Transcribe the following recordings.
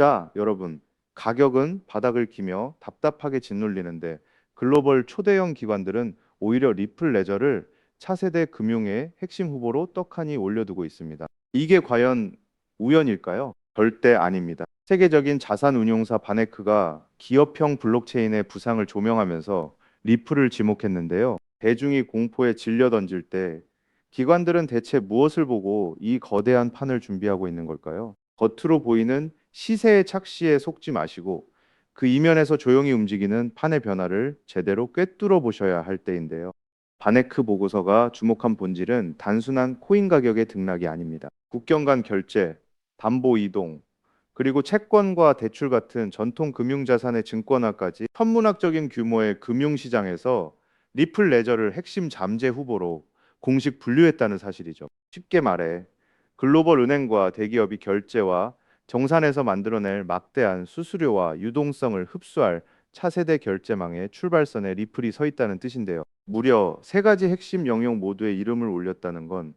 자, 여러분, 가격은 바닥을 기며 답답하게 짓눌리는데 글로벌 초대형 기관들은 오히려 리플 레저를 차세대 금융의 핵심 후보로 떡하니 올려두고 있습니다. 이게 과연 우연일까요? 절대 아닙니다. 세계적인 자산 운용사 바네크가 기업형 블록체인의 부상을 조명하면서 리플을 지목했는데요. 대중이 공포에 질려 던질 때 기관들은 대체 무엇을 보고 이 거대한 판을 준비하고 있는 걸까요? 겉으로 보이는 시세의 착시에 속지 마시고 그 이면에서 조용히 움직이는 판의 변화를 제대로 꿰뚫어 보셔야 할 때인데요. 바네크 보고서가 주목한 본질은 단순한 코인 가격의 등락이 아닙니다. 국경 간 결제, 담보 이동, 그리고 채권과 대출 같은 전통 금융자산의 증권화까지 천문학적인 규모의 금융시장에서 리플 레저를 핵심 잠재 후보로 공식 분류했다는 사실이죠. 쉽게 말해 글로벌 은행과 대기업이 결제와 정산에서 만들어낼 막대한 수수료와 유동성을 흡수할 차세대 결제망의 출발선에 리플이 서 있다는 뜻인데요. 무려 세 가지 핵심 영역 모두에 이름을 올렸다는 건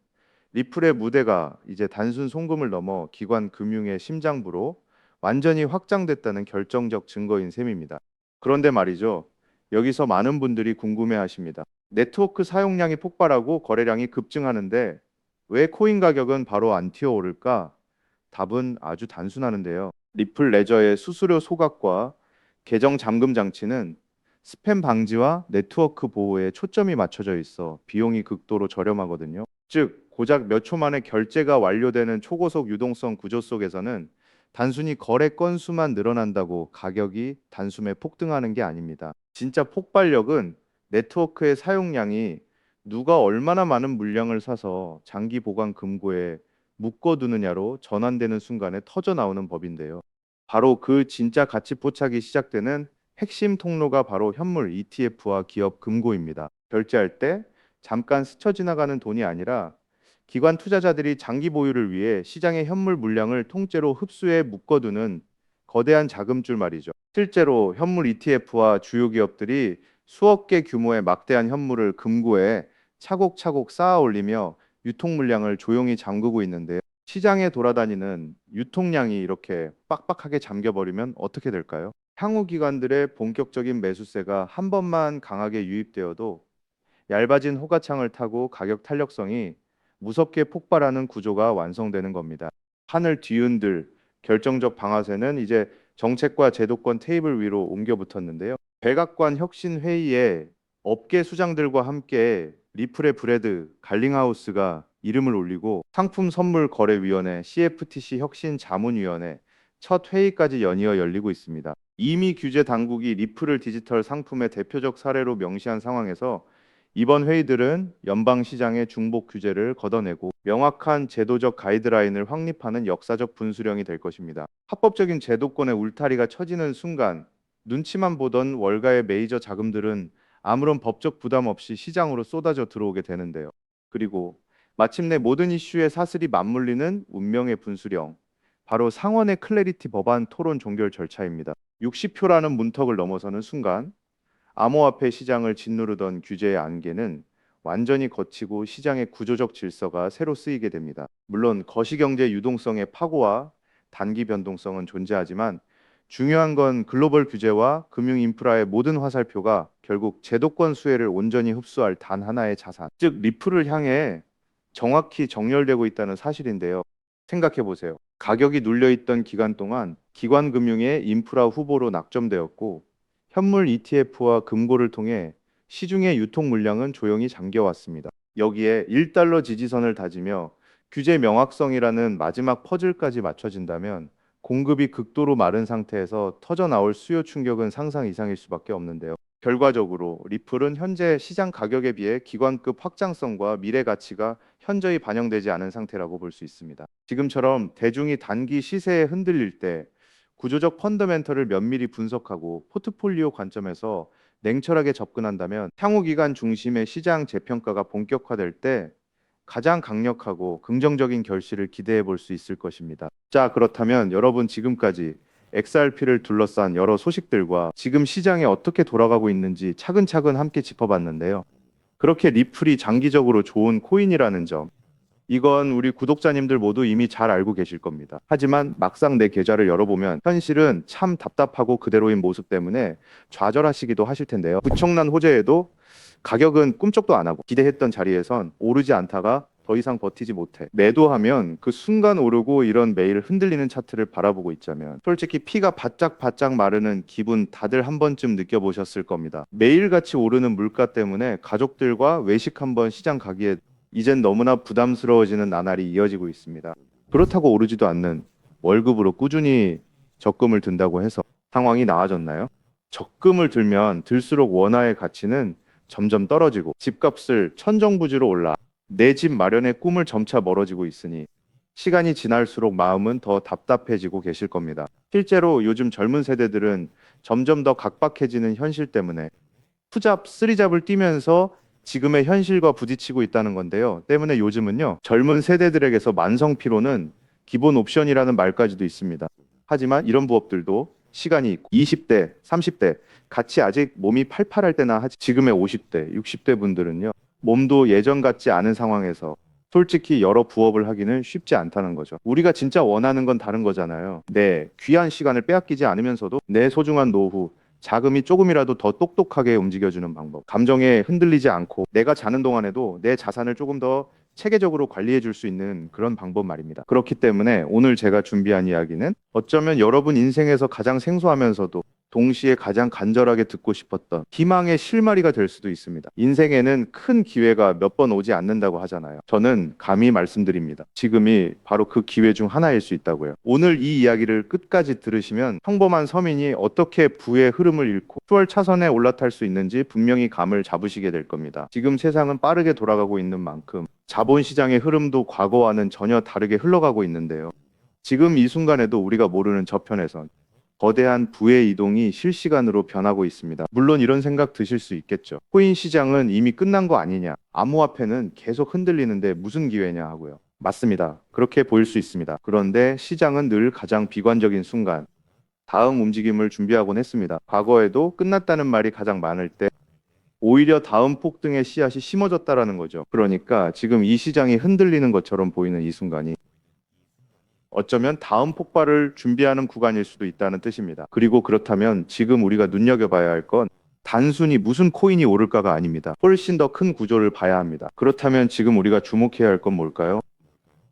리플의 무대가 이제 단순 송금을 넘어 기관 금융의 심장부로 완전히 확장됐다는 결정적 증거인 셈입니다. 그런데 말이죠. 여기서 많은 분들이 궁금해 하십니다. 네트워크 사용량이 폭발하고 거래량이 급증하는데 왜 코인 가격은 바로 안 튀어오를까? 답은 아주 단순하는데요. 리플 레저의 수수료 소각과 계정 잠금 장치는 스팸 방지와 네트워크 보호에 초점이 맞춰져 있어 비용이 극도로 저렴하거든요. 즉, 고작 몇 초 만에 결제가 완료되는 초고속 유동성 구조 속에서는 단순히 거래 건수만 늘어난다고 가격이 단숨에 폭등하는 게 아닙니다. 진짜 폭발력은 네트워크의 사용량이 누가 얼마나 많은 물량을 사서 장기 보관 금고에 묶어두느냐로 전환되는 순간에 터져 나오는 법인데요. 바로 그 진짜 가치 포착이 시작되는 핵심 통로가 바로 현물 ETF와 기업 금고입니다. 결제할 때 잠깐 스쳐 지나가는 돈이 아니라 기관 투자자들이 장기 보유를 위해 시장의 현물 물량을 통째로 흡수해 묶어두는 거대한 자금줄 말이죠. 실제로 현물 ETF와 주요 기업들이 수억 개 규모의 막대한 현물을 금고에 차곡차곡 쌓아 올리며 유통 물량을 조용히 잠그고 있는데요. 시장에 돌아다니는 유통량이 이렇게 빡빡하게 잠겨버리면 어떻게 될까요? 향후 기관들의 본격적인 매수세가 한 번만 강하게 유입되어도 얇아진 호가창을 타고 가격 탄력성이 무섭게 폭발하는 구조가 완성되는 겁니다. 판을 뒤흔들 결정적 방아쇠는 이제 정책과 제도권 테이블 위로 옮겨 붙었는데요. 백악관 혁신 회의에 업계 수장들과 함께 리플의 브레드 갈링하우스가 이름을 올리고 상품 선물 거래위원회 CFTC 혁신 자문위원회 첫 회의까지 연이어 열리고 있습니다. 이미 규제 당국이 리플을 디지털 상품의 대표적 사례로 명시한 상황에서 이번 회의들은 연방 시장의 중복 규제를 걷어내고 명확한 제도적 가이드라인을 확립하는 역사적 분수령이 될 것입니다. 합법적인 제도권의 울타리가 쳐지는 순간 눈치만 보던 월가의 메이저 자금들은 아무런 법적 부담 없이 시장으로 쏟아져 들어오게 되는데요. 그리고 마침내 모든 이슈의 사슬이 맞물리는 운명의 분수령, 바로 상원의 클래리티 법안 토론 종결 절차입니다. 60표라는 문턱을 넘어서는 순간 암호화폐 시장을 짓누르던 규제의 안개는 완전히 걷히고 시장의 구조적 질서가 새로 쓰이게 됩니다. 물론 거시경제 유동성의 파고와 단기 변동성은 존재하지만 중요한 건 글로벌 규제와 금융 인프라의 모든 화살표가 결국 제도권 수혜를 온전히 흡수할 단 하나의 자산, 즉 리플을 향해 정확히 정렬되고 있다는 사실인데요. 생각해 보세요. 가격이 눌려 있던 기간 동안 기관 금융의 인프라 후보로 낙점되었고 현물 ETF와 금고를 통해 시중의 유통 물량은 조용히 잠겨왔습니다. 여기에 1달러 지지선을 다지며 규제 명확성이라는 마지막 퍼즐까지 맞춰진다면 공급이 극도로 마른 상태에서 터져 나올 수요 충격은 상상 이상일 수밖에 없는데요. 결과적으로 리플은 현재 시장 가격에 비해 기관급 확장성과 미래 가치가 현저히 반영되지 않은 상태라고 볼 수 있습니다. 지금처럼 대중이 단기 시세에 흔들릴 때 구조적 펀더멘털을 면밀히 분석하고 포트폴리오 관점에서 냉철하게 접근한다면 향후 기간 중심의 시장 재평가가 본격화될 때 가장 강력하고 긍정적인 결실을 기대해 볼 수 있을 것입니다. 자, 그렇다면 여러분 지금까지 XRP를 둘러싼 여러 소식들과 지금 시장이 어떻게 돌아가고 있는지 차근차근 함께 짚어봤는데요. 그렇게 리플이 장기적으로 좋은 코인이라는 점, 이건 우리 구독자님들 모두 이미 잘 알고 계실 겁니다. 하지만 막상 내 계좌를 열어보면 현실은 참 답답하고 그대로인 모습 때문에 좌절하시기도 하실 텐데요. 부청난 호재에도 가격은 꿈쩍도 안 하고 기대했던 자리에선 오르지 않다가 더 이상 버티지 못해 매도하면 그 순간 오르고 이런 매일 흔들리는 차트를 바라보고 있자면 솔직히 피가 바짝바짝 마르는 기분 다들 한 번쯤 느껴보셨을 겁니다. 매일같이 오르는 물가 때문에 가족들과 외식 한번 시장 가기에 이젠 너무나 부담스러워지는 나날이 이어지고 있습니다. 그렇다고 오르지도 않는 월급으로 꾸준히 적금을 든다고 해서 상황이 나아졌나요? 적금을 들면 들수록 원화의 가치는 점점 떨어지고 집값을 천정부지로 올라 내 집 마련의 꿈을 점차 멀어지고 있으니 시간이 지날수록 마음은 더 답답해지고 계실 겁니다. 실제로 요즘 젊은 세대들은 점점 더 각박해지는 현실 때문에 투잡, 쓰리잡을 뛰면서 지금의 현실과 부딪히고 있다는 건데요. 때문에 요즘은요, 젊은 세대들에게서 만성 피로는 기본 옵션이라는 말까지도 있습니다. 하지만 이런 부업들도 시간이 있고 20대, 30대 같이 아직 몸이 팔팔할 때나 하지 지금의 50대, 60대 분들은요. 몸도 예전 같지 않은 상황에서 솔직히 여러 부업을 하기는 쉽지 않다는 거죠. 우리가 진짜 원하는 건 다른 거잖아요. 내 귀한 시간을 빼앗기지 않으면서도 내 소중한 노후, 자금이 조금이라도 더 똑똑하게 움직여주는 방법. 감정에 흔들리지 않고 내가 자는 동안에도 내 자산을 조금 더 체계적으로 관리해 줄 수 있는 그런 방법 말입니다. 그렇기 때문에 오늘 제가 준비한 이야기는 어쩌면 여러분 인생에서 가장 생소하면서도 동시에 가장 간절하게 듣고 싶었던 희망의 실마리가 될 수도 있습니다. 인생에는 큰 기회가 몇 번 오지 않는다고 하잖아요. 저는 감히 말씀드립니다. 지금이 바로 그 기회 중 하나일 수 있다고요. 오늘 이 이야기를 끝까지 들으시면 평범한 서민이 어떻게 부의 흐름을 잃고 수월 차선에 올라탈 수 있는지 분명히 감을 잡으시게 될 겁니다. 지금 세상은 빠르게 돌아가고 있는 만큼 자본시장의 흐름도 과거와는 전혀 다르게 흘러가고 있는데요. 지금 이 순간에도 우리가 모르는 저편에선 거대한 부의 이동이 실시간으로 변하고 있습니다. 물론 이런 생각 드실 수 있겠죠. 코인 시장은 이미 끝난 거 아니냐? 암호화폐는 계속 흔들리는데 무슨 기회냐 하고요. 맞습니다. 그렇게 보일 수 있습니다. 그런데 시장은 늘 가장 비관적인 순간, 다음 움직임을 준비하곤 했습니다. 과거에도 끝났다는 말이 가장 많을 때 오히려 다음 폭등의 씨앗이 심어졌다라는 거죠. 그러니까 지금 이 시장이 흔들리는 것처럼 보이는 이 순간이 어쩌면 다음 폭발을 준비하는 구간일 수도 있다는 뜻입니다. 그리고 그렇다면 지금 우리가 눈여겨봐야 할 건 단순히 무슨 코인이 오를까가 아닙니다. 훨씬 더 큰 구조를 봐야 합니다. 그렇다면 지금 우리가 주목해야 할 건 뭘까요?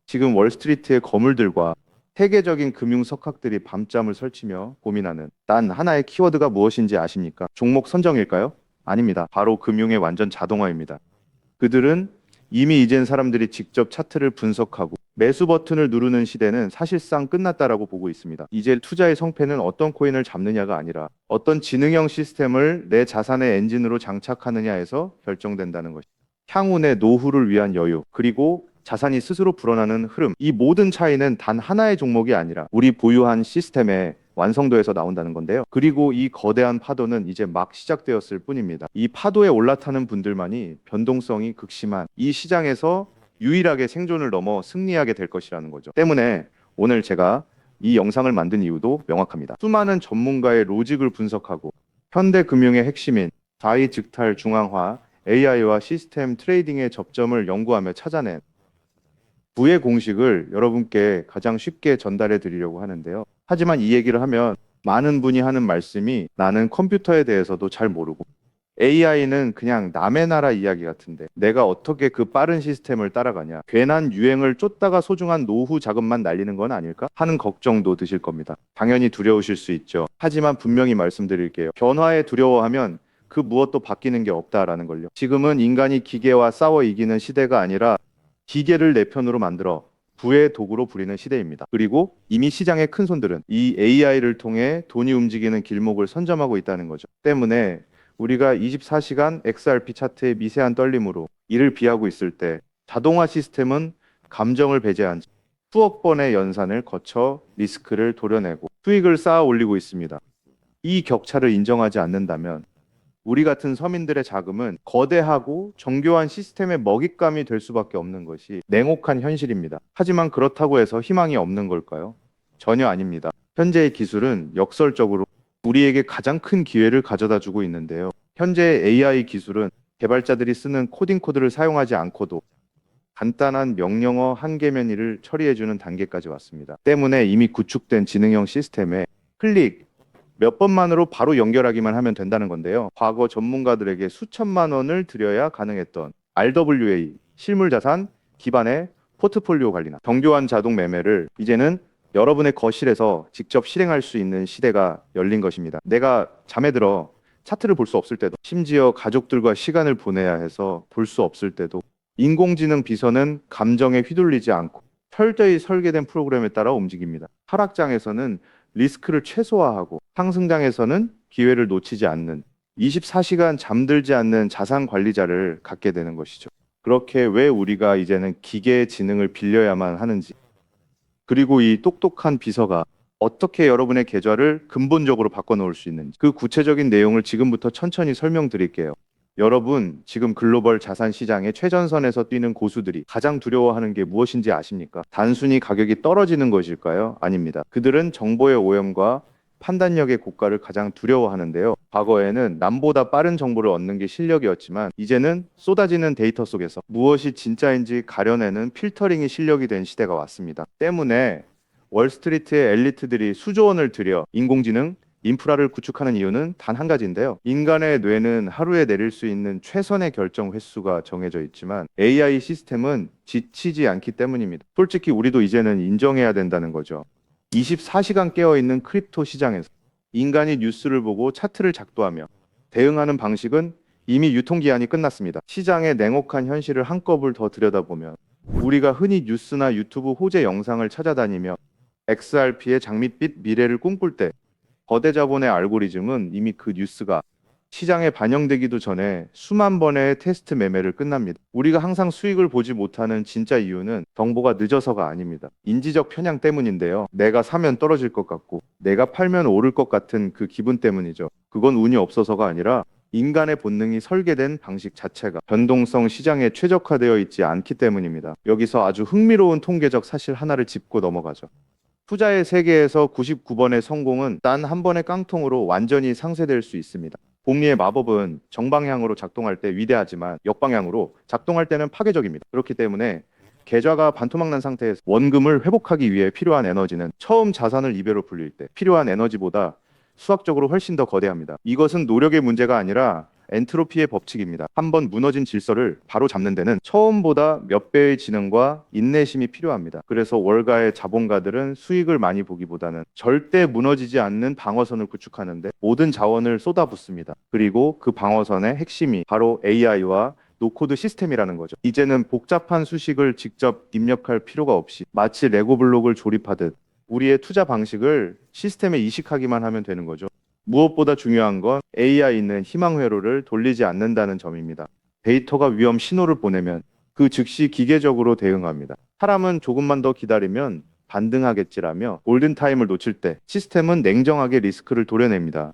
지금 월스트리트의 거물들과 세계적인 금융 석학들이 밤잠을 설치며 고민하는 단 하나의 키워드가 무엇인지 아십니까? 종목 선정일까요? 아닙니다. 바로 금융의 완전 자동화입니다. 그들은 이미 이젠 사람들이 직접 차트를 분석하고 매수 버튼을 누르는 시대는 사실상 끝났다라고 보고 있습니다. 이제 투자의 성패는 어떤 코인을 잡느냐가 아니라 어떤 지능형 시스템을 내 자산의 엔진으로 장착하느냐에서 결정된다는 것입니다. 향후 내 노후를 위한 여유, 그리고 자산이 스스로 불어나는 흐름, 이 모든 차이는 단 하나의 종목이 아니라 우리 보유한 시스템의 완성도에서 나온다는 건데요. 그리고 이 거대한 파도는 이제 막 시작되었을 뿐입니다. 이 파도에 올라타는 분들만이 변동성이 극심한 이 시장에서 유일하게 생존을 넘어 승리하게 될 것이라는 거죠. 때문에 오늘 제가 이 영상을 만든 이유도 명확합니다. 수많은 전문가의 로직을 분석하고 현대 금융의 핵심인 자의즉탈 중앙화, AI와 시스템 트레이딩의 접점을 연구하며 찾아낸 부의 공식을 여러분께 가장 쉽게 전달해 드리려고 하는데요. 하지만 이 얘기를 하면 많은 분이 하는 말씀이 나는 컴퓨터에 대해서도 잘 모르고 AI는 그냥 남의 나라 이야기 같은데 내가 어떻게 그 빠른 시스템을 따라가냐. 괜한 유행을 쫓다가 소중한 노후 자금만 날리는 건 아닐까 하는 걱정도 드실 겁니다. 당연히 두려우실 수 있죠. 하지만 분명히 말씀드릴게요. 변화에 두려워하면 그 무엇도 바뀌는 게 없다라는 걸요. 지금은 인간이 기계와 싸워 이기는 시대가 아니라 기계를 내 편으로 만들어 부의 도구로 부리는 시대입니다. 그리고 이미 시장의 큰 손들은 이 AI를 통해 돈이 움직이는 길목을 선점하고 있다는 거죠. 때문에 우리가 24시간 XRP 차트의 미세한 떨림으로 이를 비하고 있을 때 자동화 시스템은 감정을 배제한 채 수억 번의 연산을 거쳐 리스크를 도려내고 수익을 쌓아 올리고 있습니다. 이 격차를 인정하지 않는다면 우리 같은 서민들의 자금은 거대하고 정교한 시스템의 먹잇감이 될 수밖에 없는 것이 냉혹한 현실입니다. 하지만 그렇다고 해서 희망이 없는 걸까요? 전혀 아닙니다. 현재의 기술은 역설적으로 우리에게 가장 큰 기회를 가져다 주고 있는데요. 현재의 AI 기술은 개발자들이 쓰는 코딩 코드를 사용하지 않고도 간단한 명령어 한 개면 일을 처리해주는 단계까지 왔습니다. 때문에 이미 구축된 지능형 시스템에 클릭 몇 번만으로 바로 연결하기만 하면 된다는 건데요. 과거 전문가들에게 수천만 원을 들여야 가능했던 RWA, 실물자산 기반의 포트폴리오 관리나 정교한 자동 매매를 이제는 여러분의 거실에서 직접 실행할 수 있는 시대가 열린 것입니다. 내가 잠에 들어 차트를 볼 수 없을 때도, 심지어 가족들과 시간을 보내야 해서 볼 수 없을 때도 인공지능 비서는 감정에 휘둘리지 않고 철저히 설계된 프로그램에 따라 움직입니다. 하락장에서는 리스크를 최소화하고 상승장에서는 기회를 놓치지 않는 24시간 잠들지 않는 자산 관리자를 갖게 되는 것이죠. 그렇게 왜 우리가 이제는 기계의 지능을 빌려야만 하는지, 그리고 이 똑똑한 비서가 어떻게 여러분의 계좌를 근본적으로 바꿔놓을 수 있는지, 그 구체적인 내용을 지금부터 천천히 설명드릴게요. 여러분, 지금 글로벌 자산 시장의 최전선에서 뛰는 고수들이 가장 두려워하는 게 무엇인지 아십니까? 단순히 가격이 떨어지는 것일까요? 아닙니다. 그들은 정보의 오염과 판단력의 고가를 가장 두려워하는데요. 과거에는 남보다 빠른 정보를 얻는 게 실력이었지만 이제는 쏟아지는 데이터 속에서 무엇이 진짜인지 가려내는 필터링이 실력이 된 시대가 왔습니다. 때문에 월스트리트의 엘리트들이 수조 원을 들여 인공지능 인프라를 구축하는 이유는 단 한 가지인데요. 인간의 뇌는 하루에 내릴 수 있는 최선의 결정 횟수가 정해져 있지만 AI 시스템은 지치지 않기 때문입니다. 솔직히 우리도 이제는 인정해야 된다는 거죠. 24시간 깨어 있는 크립토 시장에서 인간이 뉴스를 보고 차트를 작도하며 대응하는 방식은 이미 유통기한이 끝났습니다. 시장의 냉혹한 현실을 한꺼풀 더 들여다보면 우리가 흔히 뉴스나 유튜브 호재 영상을 찾아다니며 XRP의 장밋빛 미래를 꿈꿀 때 거대 자본의 알고리즘은 이미 그 뉴스가 시장에 반영되기도 전에 수만 번의 테스트 매매를 끝납니다. 우리가 항상 수익을 보지 못하는 진짜 이유는 정보가 늦어서가 아닙니다. 인지적 편향 때문인데요. 내가 사면 떨어질 것 같고 내가 팔면 오를 것 같은 그 기분 때문이죠. 그건 운이 없어서가 아니라 인간의 본능이 설계된 방식 자체가 변동성 시장에 최적화되어 있지 않기 때문입니다. 여기서 아주 흥미로운 통계적 사실 하나를 짚고 넘어가죠. 투자의 세계에서 99번의 성공은 단 한 번의 깡통으로 완전히 상쇄될 수 있습니다. 복리의 마법은 정방향으로 작동할 때 위대하지만 역방향으로 작동할 때는 파괴적입니다. 그렇기 때문에 계좌가 반토막 난 상태에서 원금을 회복하기 위해 필요한 에너지는 처음 자산을 이베로 불릴 때 필요한 에너지보다 수학적으로 훨씬 더 거대합니다. 이것은 노력의 문제가 아니라 엔트로피의 법칙입니다. 한번 무너진 질서를 바로 잡는 데는 처음보다 몇 배의 지능과 인내심이 필요합니다. 그래서 월가의 자본가들은 수익을 많이 보기보다는 절대 무너지지 않는 방어선을 구축하는데 모든 자원을 쏟아붓습니다. 그리고 그 방어선의 핵심이 바로 AI와 노코드 시스템이라는 거죠. 이제는 복잡한 수식을 직접 입력할 필요가 없이 마치 레고 블록을 조립하듯 우리의 투자 방식을 시스템에 이식하기만 하면 되는 거죠. 무엇보다 중요한 건 AI는 희망 회로를 돌리지 않는다는 점입니다. 데이터가 위험 신호를 보내면 그 즉시 기계적으로 대응합니다. 사람은 조금만 더 기다리면 반등하겠지라며 골든타임을 놓칠 때 시스템은 냉정하게 리스크를 도려냅니다.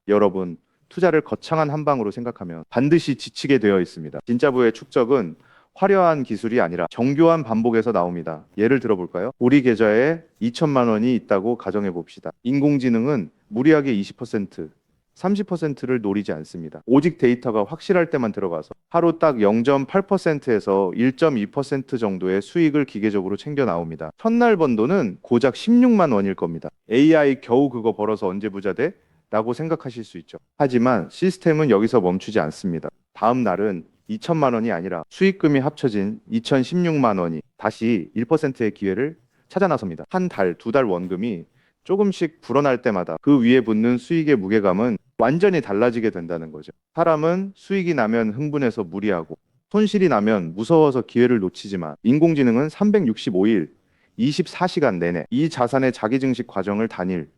여러분, 투자를 거창한 한 방으로 생각하면 반드시 지치게 되어 있습니다. 진짜부의 축적은 화려한 기술이 아니라 정교한 반복에서 나옵니다. 예를 들어볼까요? 우리 계좌에 2천만 원이 있다고 가정해 봅시다. 인공지능은 무리하게 20%, 30%를 노리지 않습니다. 오직 데이터가 확실할 때만 들어가서 하루 딱 0.8%에서 1.2% 정도의 수익을 기계적으로 챙겨 나옵니다. 첫날 번 돈은 고작 16만 원일 겁니다. AI 겨우 그거 벌어서 언제 부자 돼? 라고 생각하실 수 있죠. 하지만 시스템은 여기서 멈추지 않습니다. 다음 날은 2천만 원이 아니라 수익금이 합쳐진 2,016만 원이 다시 1%의 기회를 찾아 나섭니다. 한 달, 두 달 원금이 조금씩 불어날 때마다 그 위에 붙는 수익의 무게감은 완전히 달라지게 된다는 거죠. 사람은 수익이 나면 흥분해서 무리하고 손실이 나면 무서워서 기회를 놓치지만 인공지능은 365일 24시간 내내 이 자산의 자기 증식 과정을 단일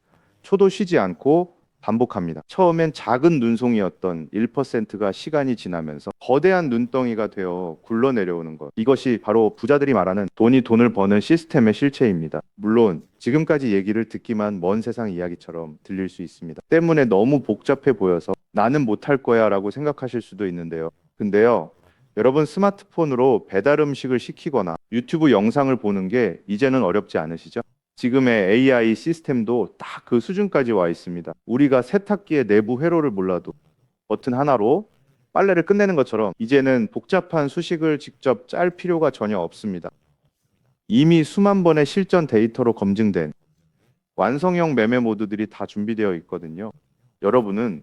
초도 쉬지 않고 반복합니다. 처음엔 작은 눈송이였던 1%가 시간이 지나면서 거대한 눈덩이가 되어 굴러내려오는 것. 이것이 바로 부자들이 말하는 돈이 돈을 버는 시스템의 실체입니다. 물론 지금까지 얘기를 듣기만 먼 세상 이야기처럼 들릴 수 있습니다. 때문에 너무 복잡해 보여서 나는 못할 거야 라고 생각하실 수도 있는데요. 근데요, 여러분 스마트폰으로 배달 음식을 시키거나 유튜브 영상을 보는 게 이제는 어렵지 않으시죠? 지금의 AI 시스템도 딱 그 수준까지 와 있습니다. 우리가 세탁기의 내부 회로를 몰라도 버튼 하나로 빨래를 끝내는 것처럼 이제는 복잡한 수식을 직접 짤 필요가 전혀 없습니다. 이미 수만 번의 실전 데이터로 검증된 완성형 매매 모드들이 다 준비되어 있거든요. 여러분은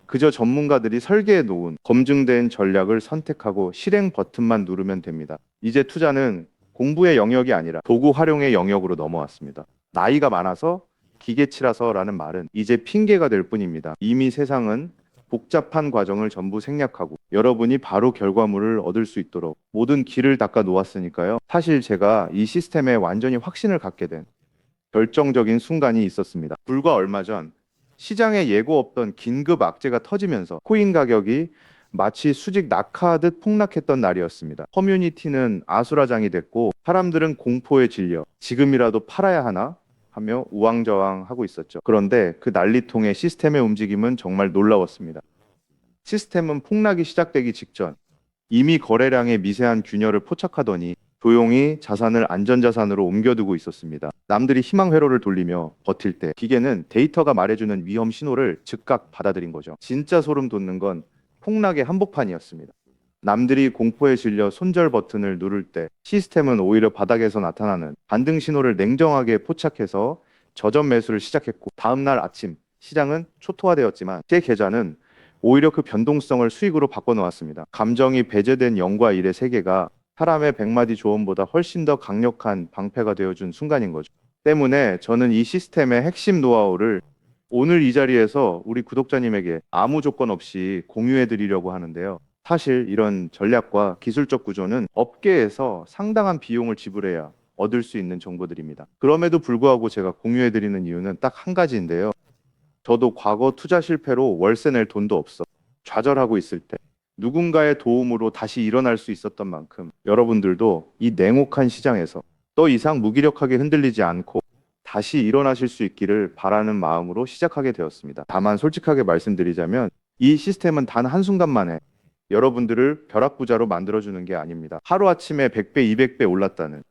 그저 전문가들이 설계해 놓은 검증된 전략을 선택하고 실행 버튼만 누르면 됩니다. 이제 투자는 공부의 영역이 아니라 도구 활용의 영역으로 넘어왔습니다. 나이가 많아서 기계치라서라는 말은 이제 핑계가 될 뿐입니다. 이미 세상은 복잡한 과정을 전부 생략하고 여러분이 바로 결과물을 얻을 수 있도록 모든 길을 닦아 놓았으니까요. 사실 제가 이 시스템에 완전히 확신을 갖게 된 결정적인 순간이 있었습니다. 불과 얼마 전 시장에 예고 없던 긴급 악재가 터지면서 코인 가격이 마치 수직 낙하하듯 폭락했던 날이었습니다. 커뮤니티는 아수라장이 됐고 사람들은 공포에 질려 지금이라도 팔아야 하나 하며 우왕좌왕하고 있었죠. 그런데 그 난리통의 시스템의 움직임은 정말 놀라웠습니다. 시스템은 폭락이 시작되기 직전 이미 거래량의 미세한 균열을 포착하더니 조용히 자산을 안전자산으로 옮겨두고 있었습니다. 남들이 희망 회로를 돌리며 버틸 때 기계는 데이터가 말해주는 위험 신호를 즉각 받아들인 거죠. 진짜 소름 돋는 건 폭락의 한복판이었습니다. 남들이 공포에 질려 손절 버튼을 누를 때 시스템은 오히려 바닥에서 나타나는 반등 신호를 냉정하게 포착해서 저점 매수를 시작했고 다음 날 아침 시장은 초토화되었지만 제 계좌는 오히려 그 변동성을 수익으로 바꿔놓았습니다. 감정이 배제된 0과 1의 세계가 사람의 100마디 조언보다 훨씬 더 강력한 방패가 되어준 순간인 거죠. 때문에 저는 이 시스템의 핵심 노하우를 오늘 이 자리에서 우리 구독자님에게 아무 조건 없이 공유해 드리려고 하는데요. 사실 이런 전략과 기술적 구조는 업계에서 상당한 비용을 지불해야 얻을 수 있는 정보들입니다. 그럼에도 불구하고 제가 공유해 드리는 이유는 딱 한 가지인데요. 저도 과거 투자 실패로 월세 낼 돈도 없어 좌절하고 있을 때 누군가의 도움으로 다시 일어날 수 있었던 만큼 여러분들도 이 냉혹한 시장에서 더 이상 무기력하게 흔들리지 않고 다시 일어나실 수 있기를 바라는 마음으로 시작하게 되었습니다. 다만 솔직하게 말씀드리자면 이 시스템은 단 한순간 만에 여러분들을 벼락부자로 만들어주는 게 아닙니다. 하루아침에 100배, 200배 올랐다는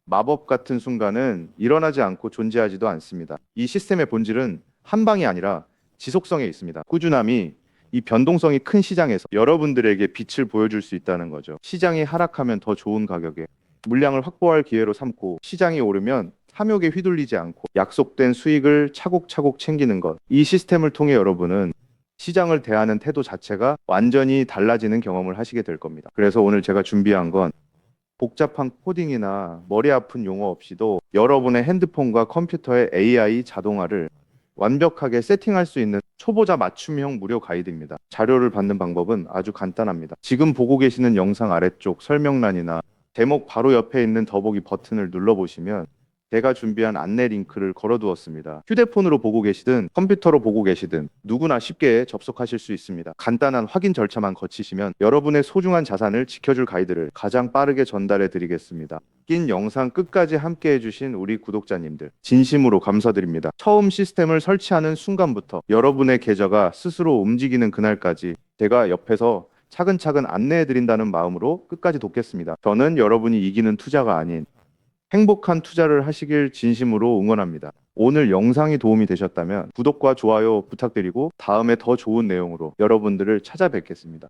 마법 같은 순간은 일어나지 않고 존재하지도 않습니다. 이 시스템의 본질은 한 방이 아니라 지속성에 있습니다. 꾸준함이 이 변동성이 큰 시장에서 여러분들에게 빛을 보여줄 수 있다는 거죠. 시장이 하락하면 더 좋은 가격에 물량을 확보할 기회로 삼고 시장이 오르면 탐욕에 휘둘리지 않고 약속된 수익을 차곡차곡 챙기는 것. 이 시스템을 통해 여러분은 시장을 대하는 태도 자체가 완전히 달라지는 경험을 하시게 될 겁니다. 그래서 오늘 제가 준비한 건 복잡한 코딩이나 머리 아픈 용어 없이도 여러분의 핸드폰과 컴퓨터의 AI 자동화를 완벽하게 세팅할 수 있는 초보자 맞춤형 무료 가이드입니다. 자료를 받는 방법은 아주 간단합니다. 지금 보고 계시는 영상 아래쪽 설명란이나 제목 바로 옆에 있는 더보기 버튼을 눌러보시면 제가 준비한 안내 링크를 걸어두었습니다. 휴대폰으로 보고 계시든 컴퓨터로 보고 계시든 누구나 쉽게 접속하실 수 있습니다. 간단한 확인 절차만 거치시면 여러분의 소중한 자산을 지켜줄 가이드를 가장 빠르게 전달해 드리겠습니다. 긴 영상 끝까지 함께 해주신 우리 구독자님들 진심으로 감사드립니다. 처음 시스템을 설치하는 순간부터 여러분의 계좌가 스스로 움직이는 그날까지 제가 옆에서 차근차근 안내해 드린다는 마음으로 끝까지 돕겠습니다. 저는 여러분이 이기는 투자가 아닌 행복한 투자를 하시길 진심으로 응원합니다. 오늘 영상이 도움이 되셨다면 구독과 좋아요 부탁드리고 다음에 더 좋은 내용으로 여러분들을 찾아뵙겠습니다.